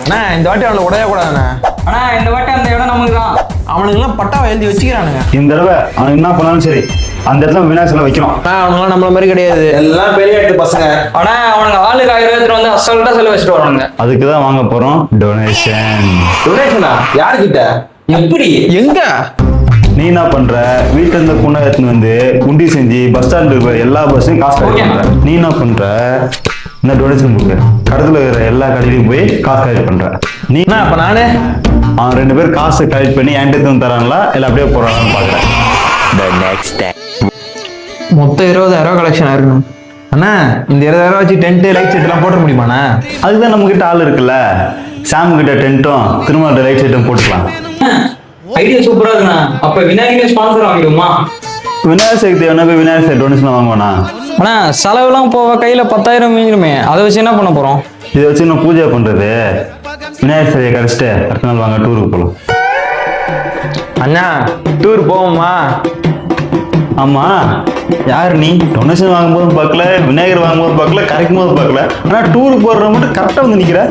அண்ணா இந்த வாட்டி அவனை உடைய கூடாதுண்ணே. ஆனா இந்த வாட்டி அந்த இடம் நமக்கு தான். அவனுங்கெல்லாம் பட்டாவை எழுதி வச்சுக்கிறானுங்க. இந்த தடவை அவன் என்ன பண்ணாலும் சரி அந்த இடத்துல விநாயகர் சிலை வைக்கணும். அவனுங்களாம் நம்மள மாதிரி கிடையாது, எல்லாம் பெரிய இடத்து பசங்க. ஆனா அவனுங்க ஆளுக்கு 1000 எடுத்துட்டு வந்து அசல்ட்டா செலவு வச்சுட்டு வரானுங்க. அதுக்கு தான் வாங்க போறோம் டொனேஷன். டொனேஷனா? யாருக்கிட்ட? எப்படி? எங்க? நீ என்ன பண்ற? வீட்டுல இருந்து பொண்ணை எடுத்துன்னு வந்து உண்டி செஞ்சு பஸ் ஸ்டாண்ட்ல இருக்கிற எல்லா பஸ்ஸையும் காசு கலெக்ட் பண்ற. நீ என்ன பண்ற? இந்த டொனேஷன் புக்கு கடத்துல இருக்கிற எல்லா கடையிலையும் போய் காசு கலெக்ட் பண்ற. நீ என்ன அப்ப நானு அவன் 2 பேர் காசு கலெக்ட் பண்ணி என்கிட்ட வந்து தராங்களா இல்ல அப்படியே போறாங்கன்னு பாக்குறேன். மொத்தம் 20,000 கலெக்ஷன் இருக்கணும். அண்ணா இந்த 20,000 வச்சு டென்ட் லைட் செட் எல்லாம் போட முடியுமாண்ணா? அதுதான் நம்ம கிட்ட ஆள் இருக்குல்ல. சாம் கிட்ட டென்ட்டும் திரும்ப லைட் செட்டும் போட்டுக்கலாம். ஐடியா சூப்பரா இருக்குண்ணா. அப்ப விநாயகர் ஸ்பான்சர் வாங்கிடுமா? விநாயகர் சதுர்த்தி வேணா போய் விநாயகர் சதுர்த்தி டொனேஷன் வாங்குவானா? ஆனா செலவுலாம் போவ கையில 10,000 மீஞ்சிருமே. அதை வச்சு என்ன பண்ண போறோம்? இதை வச்சு இன்னும் பூஜை பண்றது. விநாயகர் சிலையை கரைச்சிட்டு அடுத்த நாள் வாங்க டூருக்கு போகலாம். அண்ணா டூர் போவோமா? ஆமா, யார் நீ? டொனேஷன் வாங்கும்போது பார்க்கல, விநாயகர் வாங்கும்போது பார்க்கல, கரைக்கும் போது பார்க்கல, ஆனா டூருக்கு போடுற மட்டும் கரெக்டா வந்து நிக்கிற.